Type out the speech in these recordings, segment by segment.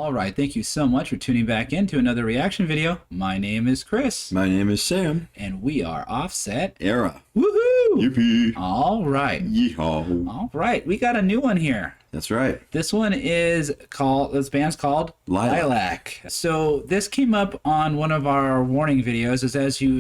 All right, thank you so much for tuning back in to another reaction video. My name is Chris. My name is Sam. And we are Offset Era. Woohoo! Yippee. All right. Yeehaw. All right, we got a new one here. That's right. This one is called, this band's called Liliac. So this came up on one of our warning videos.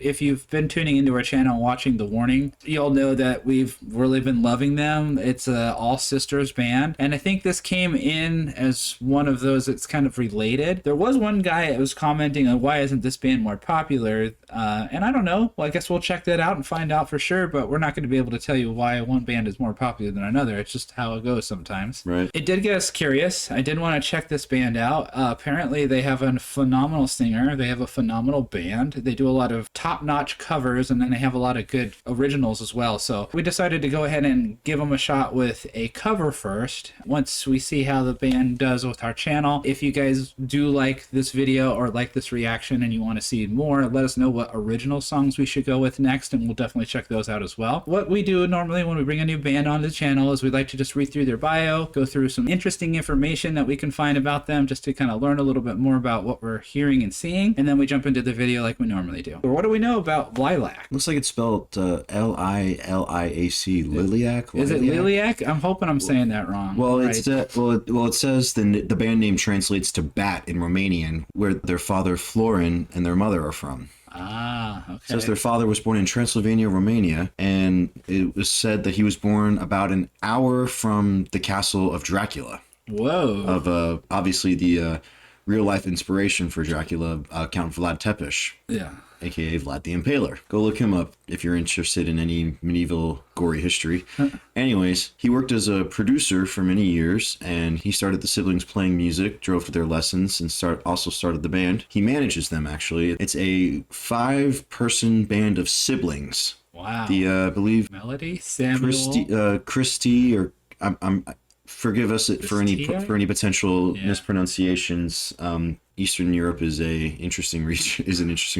If you've been tuning into our channel and watching the warning, you'll know that we've really been loving them. It's a all sisters band. And I think this came in as one of those that's kind of related. There was one guy that was commenting on why isn't this band more popular? And I don't know. Well, I guess we'll check that out and find out for sure, but we're not going to be able to tell you why one band is more popular than another. It's just how it goes sometimes. Right. It did get us curious. I did want to check this band out. Apparently they have a phenomenal singer. They have a phenomenal band. They do a lot of top-notch covers, and then they have a lot of good originals as well. So we decided to go ahead and give them a shot with a cover first. Once we see how the band does with our channel, if you guys do like this video or like this reaction and you want to see more, let us know what original songs we should go with next, and we'll definitely check those out as well. What we do normally when we bring a new band onto the channel is we like to just read through their bio, go through some interesting information that we can find about them just to kind of learn a little bit more about what we're hearing and seeing, and then we jump into the video like we normally do. But what do we know about Liliac? Looks like it's spelled L-I-L-I-A-C, Liliac. Is it Liliac? I'm hoping I'm saying that wrong. Well, right. it says the band name translates to bat in Romanian, where their father Florin and their mother are from. Ah, okay. It says their father was born in Transylvania, Romania, and it was said that he was born about an hour from the castle of Dracula. Whoa. Of obviously the real-life inspiration for Dracula, Count Vlad Tepes. Yeah. AKA Vlad the Impaler. Go look him up if you're interested in any medieval gory history. Anyways, he worked as a producer for many years, and he started the siblings playing music, drove to their lessons, and also started the band. He manages them, actually. It's a 5-person band of siblings. Wow. I believe Melody, Samuel, Christy, or I'm forgive us for any potential mispronunciations. Eastern Europe is an interesting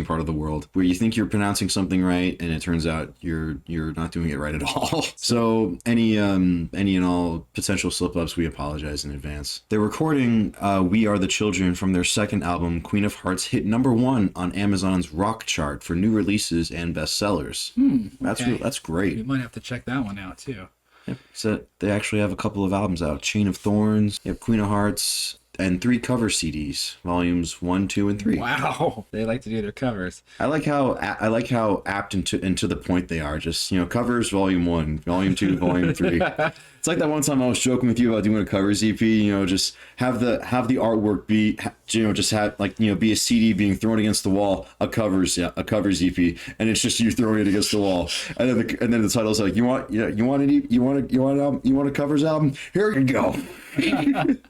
part of the world where you think you're pronouncing something right and it turns out you're not doing it right at all. So any and all potential slip-ups, we apologize in advance. They're recording We Are the Children from their second album, Queen of Hearts, hit #1 on Amazon's rock chart for new releases and bestsellers. That's great. We might have to check that one out too. Yep. So they actually have a couple of albums out: Chain of Thorns, Queen of Hearts, and 3 cover CDs, volumes 1, 2, and 3. Wow, they like to do their covers. I like how apt and to the point they are. Just, covers, volume 1, volume 2, volume 3. It's like that one time I was joking with you about doing a covers EP. Just have the artwork be, just have be a CD being thrown against the wall, a covers EP, and it's just you throwing it against the wall, and then the title's like, you want a covers album? Here you go. And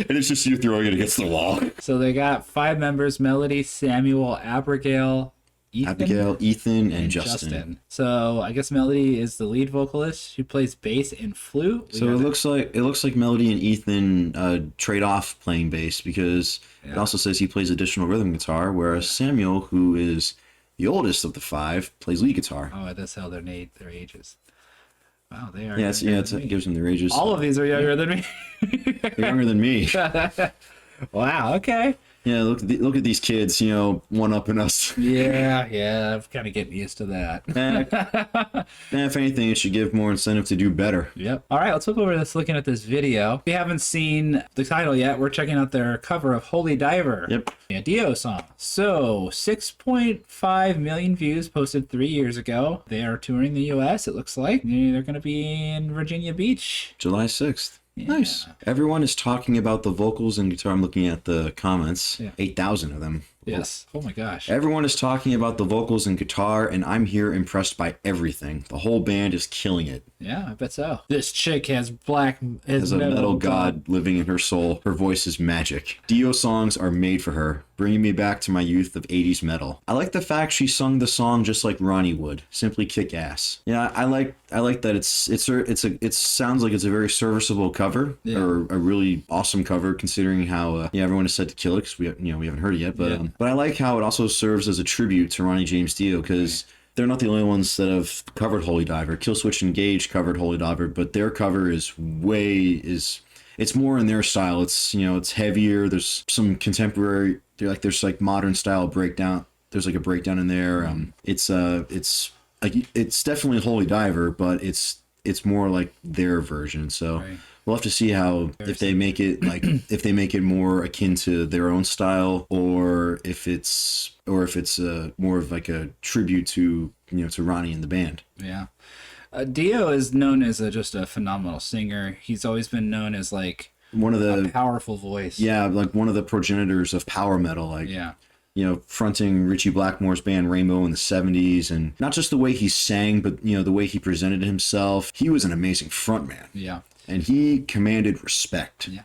it's just you throwing it against the wall. So they got 5 members: Melody, Samuel, Abigail, Ethan, and Justin. So I guess Melody is the lead vocalist. She plays bass and flute. So it looks like Melody and Ethan trade off playing bass, because it also says he plays additional rhythm guitar, whereas Samuel, who is the oldest of the 5, plays lead guitar. Oh, that's how their ages. Wow, they are. It gives them their ages. All of these are younger than me. They're younger than me. Wow. Okay. Yeah, look at these kids, one up in us. Yeah, I'm kind of getting used to that. If anything, it should give more incentive to do better. Yep. All right, let's flip over to looking at this video. If you haven't seen the title yet, we're checking out their cover of Holy Diver. Yep. A Dio song. So 6.5 million views posted 3 years ago. They are touring the U.S., it looks like. They're going to be in Virginia Beach. July 6th. Yeah. Nice. Everyone is talking about the vocals and guitar. I'm looking at the comments. Yeah. 8,000 of them. Yes. Oh my gosh. Everyone is talking about the vocals and guitar, and I'm here impressed by everything. The whole band is killing it. Yeah, I bet so. This chick has a metal god living in her soul. Her voice is magic. Dio songs are made for her, bringing me back to my youth of 80s metal. I like the fact she sung the song just like Ronnie would, simply kick ass. Yeah, I like that it sounds like it's a very serviceable cover, or a really awesome cover, considering how everyone is said to kill it, because we haven't heard it yet, but I like how it also serves as a tribute to Ronnie James Dio, because they're not the only ones that have covered Holy Diver. Killswitch Engage covered Holy Diver, but their cover is it's more in their style. It's, you know, it's heavier. There's some contemporary, there's like modern style breakdown. There's like a breakdown in there. It's like, it's definitely Holy Diver, but it's more like their version. So we'll have to see how, if they make it like, if they make it more akin to their own style, or if it's more of like a tribute to, you know, to Ronnie and the band. Yeah. Dio is known as just a phenomenal singer. He's always been known as like one of the powerful voice. Yeah, like one of the progenitors of power metal. Like, yeah, you know, fronting Richie Blackmore's band Rainbow in the 70s, and not just the way he sang, but, you know, the way he presented himself. He was an amazing frontman. Yeah. And he commanded respect. Yeah.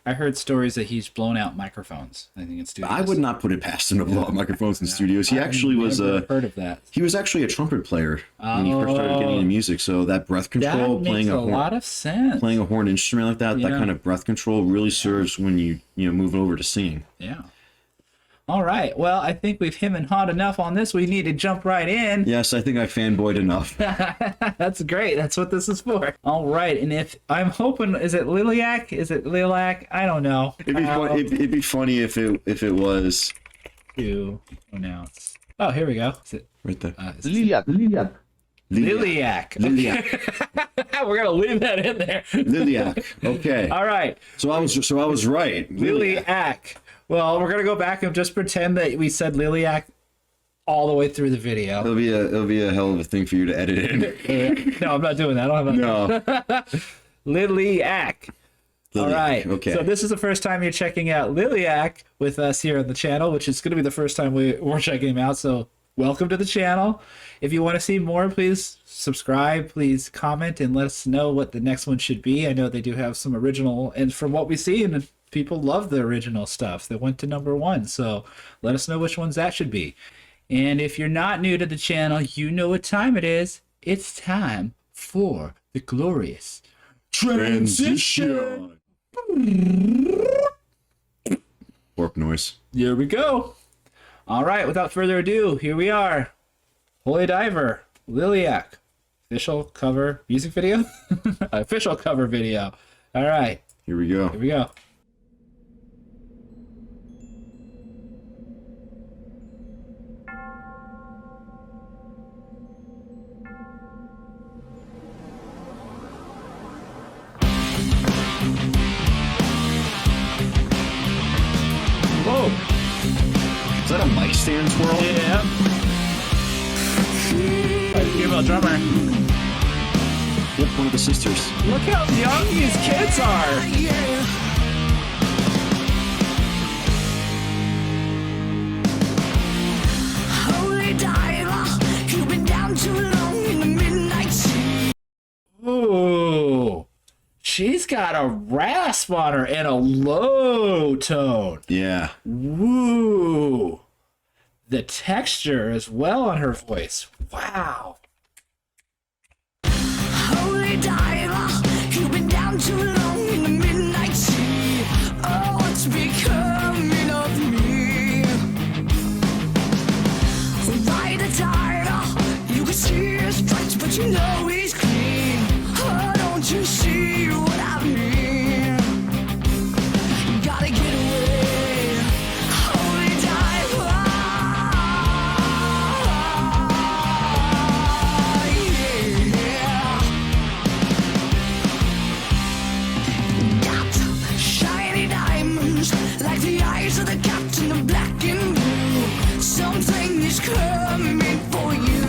I heard stories that he's blown out microphones, I think, in studios. I would not put it past him to blow out microphones in studios. He actually was heard of that. He was actually a trumpet player when he first started getting into music. So that breath control, that makes a lot of sense. Playing a horn instrument like that, that kind of breath control really serves when you move over to singing. Yeah. All right. Well, I think we've him and hawed enough on this. We need to jump right in. Yes, I think I fanboyed enough. That's great. That's what this is for. All right. And if I'm hoping, is it Liliac? Is it Lilac? I don't know. It'd be funny if it was. To pronounce. Oh, here we go. Is it right there? Liliac. Liliac. We're gonna leave that in there. Liliac. Okay. All right. So I was right. Liliac. Well, we're gonna go back and just pretend that we said Liliac all the way through the video. It'll be a hell of a thing for you to edit in. No, I'm not doing that. I don't have that. Liliac. All right. Okay. So this is the first time you're checking out Liliac with us here on the channel, which is going to be the first time we're checking him out. So welcome to the channel. If you want to see more, please subscribe, please comment, and let us know what the next one should be. I know they do have some original, and from what we see, and people love the original stuff that went to #1. So let us know which ones that should be. And if you're not new to the channel, you know what time it is. It's time for the glorious transition. Warp noise. Here we go. All right, without further ado, here we are. Holy Diver, Liliac, official cover music video, official cover video. All right, here we go. Here we go. Whoa. Is that a mic stand twirl? Yeah. Give a drummer. Yep, one of the sisters. Look how young these kids are. Holy diver, you've been down too long in the midnight sea. Ooh. She's got a rasp on her and a low tone. Yeah. Woo. The texture as well on her voice. Wow. Holy diver, you've been down too long in the midnight sea. Oh, what's becoming of me? By the diver, you can see his stripes, but you know he's clean. Oh, don't you see what I mean? Gotta get away. Holy diver. Yeah. Got shiny diamonds like the eyes of the captain of black and blue. Something is coming for you.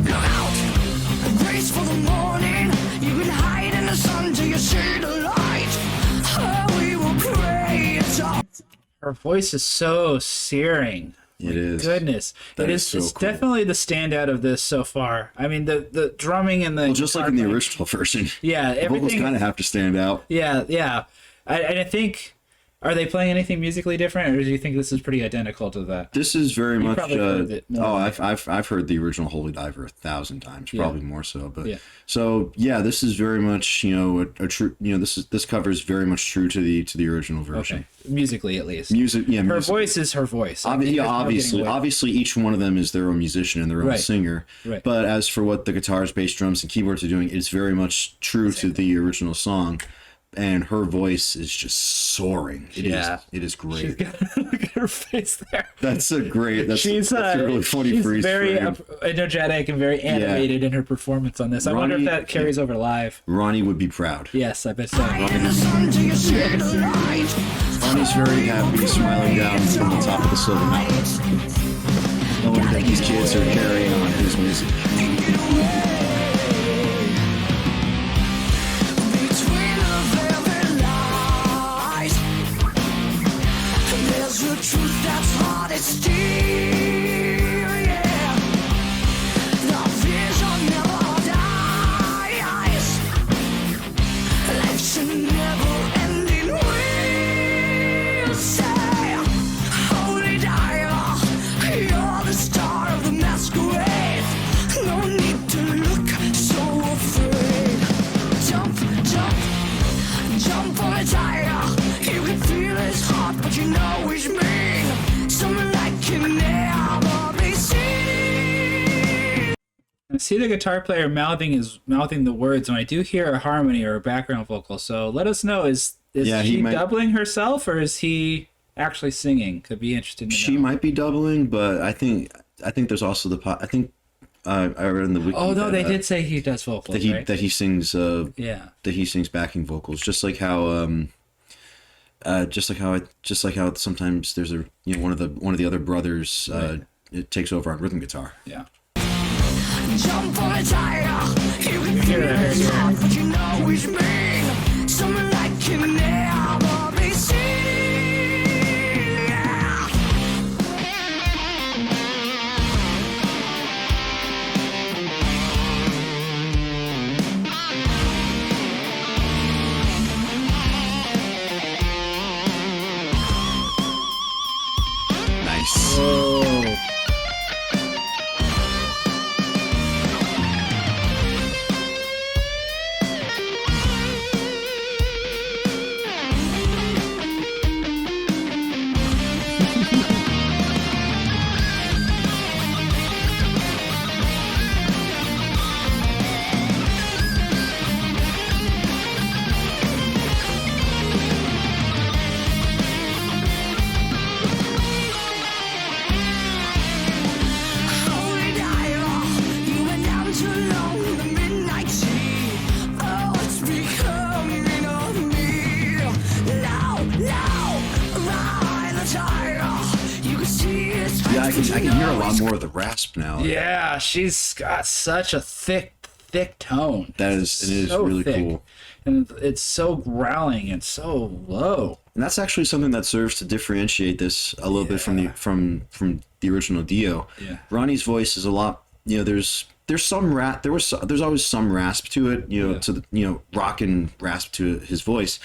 Look out! Grace for the morning. You can hide in the sun till you see the light. Oh, we will pray it's all. Her voice is so searing. It is. Goodness. That It is is so it's cool. definitely the standout of this so far. I mean, the drumming and the Well, just like in the original version. Yeah, The vocals everything. kind of have to stand out. Yeah, yeah. I think, are they playing anything musically different, or do you think this is pretty identical to that? This is very much. probably heard it more Oh, than I've heard the original Holy Diver 1,000 times, probably more so. But Yeah. so yeah, this is very much a true. This cover is very much true to the original version. Okay, musically at least. Music, yeah. Her music. voice is her voice. I mean, Yeah, there's no obviously, getting away. obviously, each one of them is their own musician and their own Right. singer. Right. But as for what the guitars, bass, drums, and keyboards are doing, it's very much true to the original song. and her voice is just soaring. It is great. She's got, look at her face there. That's a great. That's She's a really funny she's freeze very frame. energetic and very animated in her performance on this. I wonder if that carries over live. Ronnie would be proud. Yes, I bet so. In the sun till you see the light. Ronnie's very happy, smiling down from the top of the Silver Mountain, knowing that these kids are carrying on his music. Between the velvet lies, there's a truth that's hard as steel. Yeah, the vision never dies. Life's a never-ending wheel. Say, holy diver, you're the star of the masquerade. No need to look so afraid. Jump, jump, jump on a tiger. You can feel his heart, but you know he's mean. Someone like can never be seen. I see the guitar player mouthing the words, and I do hear a harmony or a background vocal. So let us know: is Yeah, she he might- doubling herself, or is he actually singing? Could be interesting to know. She might be doubling, but I think there's also I think I read in the wiki. Oh no, that, they did say he does vocals, right? that he sings Yeah. that he sings backing vocals, just like how sometimes there's a one of the other brothers it takes over on rhythm guitar. Yeah. Jump on a tiger. You can feel Here, his here. heart, but you know he's mean. Someone like can never be seen. Yeah. Nice. Oh. Holy diver, you went down too low in the midnight sea. Oh, it's becoming of me. Loud, ride the tiger. You can see it's Yeah, I can hear a lot more of the rasp now. Yeah, she's got such a thick tone. It is So really thick. cool. And it's so growling and so low. And that's actually something that serves to differentiate this a little bit from the original Dio. Yeah. Ronnie's voice is a lot. There's some there's always some rasp to it. To the rock and rasp to his voice,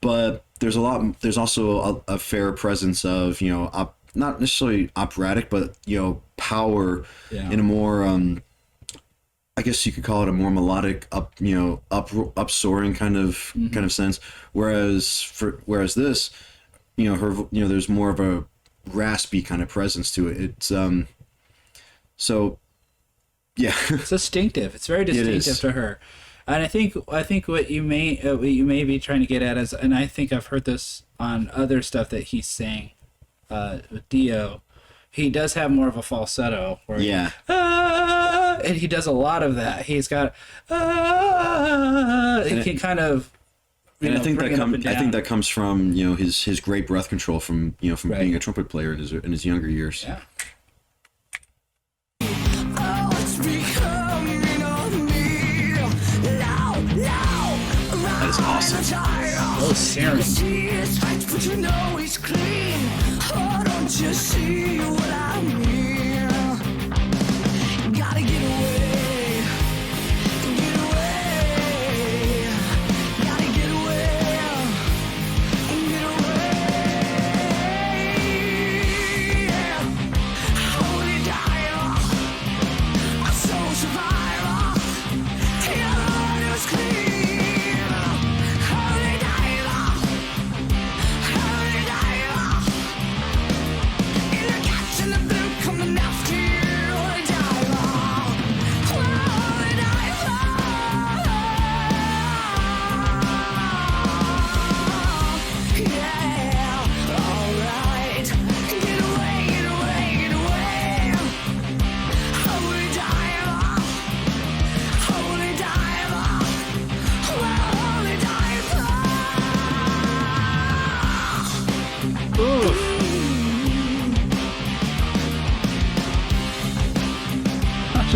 but there's also a fair presence of not necessarily operatic, but power in a more I guess you could call it a more melodic up soaring kind of sense. Whereas this, there's more of a raspy kind of presence to it. It's so yeah. It's distinctive. It's very is. distinctive to her. And I think what you may be trying to get at is, and I think I've heard this on other stuff that he sang with Dio. He does have more of a falsetto. Where Yeah. and he does a lot of that. He's got he can kind of. And I think bring it up and down. that comes from his great breath control from Right. being a trumpet player in his younger years. Yeah. Oh, it's becoming of me. Loud, That is awesome. Oh, Saren. See his heights, but you know he's clean. Oh, don't you see what I mean? Gotta get away. Get away. Gotta get away. Get away. Yeah. Holy diver, a soul survivor. You're the one who's clean. Holy diver, holy diver. In the catch and the blue, come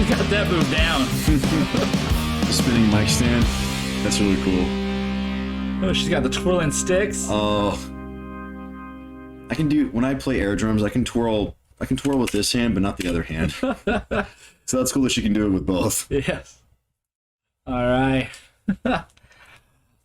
She's got that move down. The spinning mic stand. That's really cool. Oh, she's got the twirling sticks. Oh. I can do, when I play air drums, I can twirl with this hand, but not the other hand. So that's cool that she can do it with both. Yes. All right.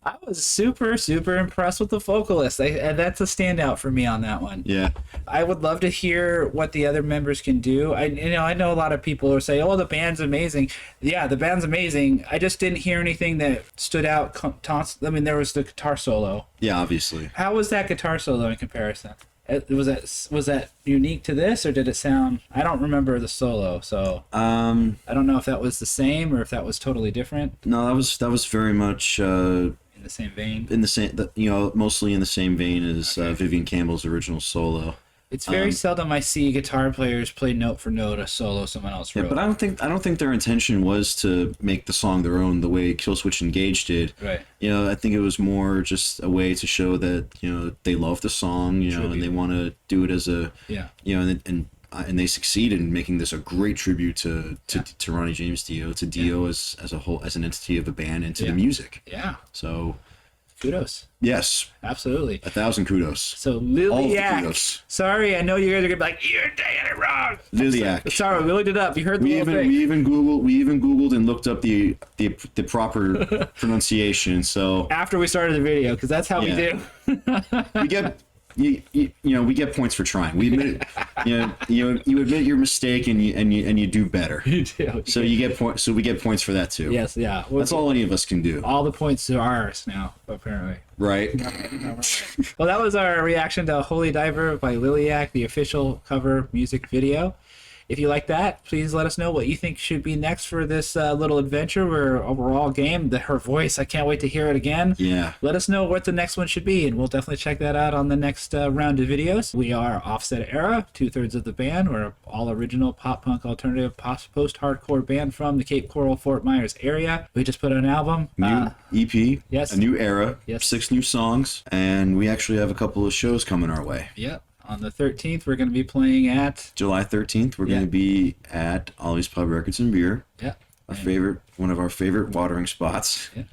I was super impressed with the vocalist. And that's a standout for me on that one. Yeah. I would love to hear what the other members can do. I know a lot of people are saying, "Oh, the band's amazing." Yeah, the band's amazing. I just didn't hear anything that stood out. I mean, there was the guitar solo. Yeah, obviously. How was that guitar solo in comparison? Was that unique to this, or did it sound? I don't remember the solo, so I don't know if that was the same or if that was totally different. No, that was very much In the same vein. Mostly in the same vein as Vivian Campbell's original solo. It's very seldom I see guitar players play note for note a solo someone else wrote. Yeah, but I don't think their intention was to make the song their own the way Killswitch Engage did. Right. I think it was more just a way to show that they love the song, and they want to do it as a and they succeed in making this a great tribute to Ronnie James Dio, to Dio as a whole, as an entity of the band, and to the music. Yeah. So Kudos. yes, Absolutely. 1,000 kudos. So All of the Liliac. kudos. Sorry, I know you guys are gonna be like, "You're saying it wrong." Liliac. Sorry, we looked it up. You heard the whole thing. We even Googled and looked up the proper pronunciation. So After we started the video, because that's how we Yeah. do. we get we get points for trying. We admit you admit your mistake and you do better. You do. So you get points. So we get points for that too. Yes, yeah. That's all any of us can do. All the points are ours now, apparently. Right. Well, that was our reaction to Holy Diver by Liliac, the official cover music video. If you like that, please let us know what you think should be next for this little adventure or overall game. Her voice, I can't wait to hear it again. Yeah. Let us know what the next one should be, and we'll definitely check that out on the next round of videos. We are Offset Era, 2/3 of the band. We're an all-original pop-punk alternative post-hardcore band from the Cape Coral, Fort Myers area. We just put out an album. New EP. yes. A new era. Yes. 6 new songs, and we actually have a couple of shows coming our way. Yep. On the 13th, we're going to be playing at... July 13th, we're going to be at Ollie's Pub Records and Beer. Yeah. One of our favorite watering spots. Yeah.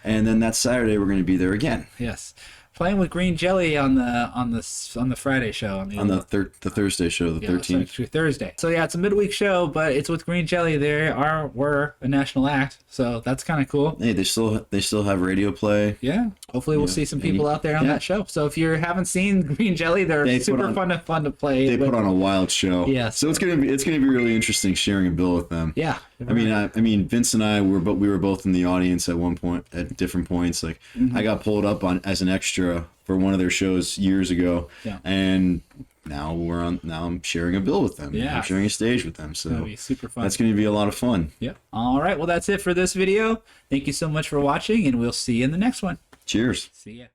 And then that Saturday we're going to be there again. Yes. Playing with Green Jelly on the Friday show. On the Thursday show, the 13th. Sorry, Thursday. So yeah, it's a midweek show, but it's with Green Jelly. We're a national act, so that's kind of cool. Hey, they still have radio play. Yeah. Hopefully we'll see some people out there on yeah. that show. So if you haven't seen Green Jelly, they're super fun to play. They put on a wild show. Yes. So it's gonna be really interesting sharing a bill with them. Yeah. I mean, Vince and I we were both in the audience at one point, at different points. Like I got pulled up on as an extra for one of their shows years ago, and now I'm sharing a bill with them. Yeah. I'm sharing a stage with them. So That'll be super fun. that's going to be a lot of fun. Yep. All right. Well, that's it for this video. Thank you so much for watching, and we'll see you in the next one. Cheers. See ya.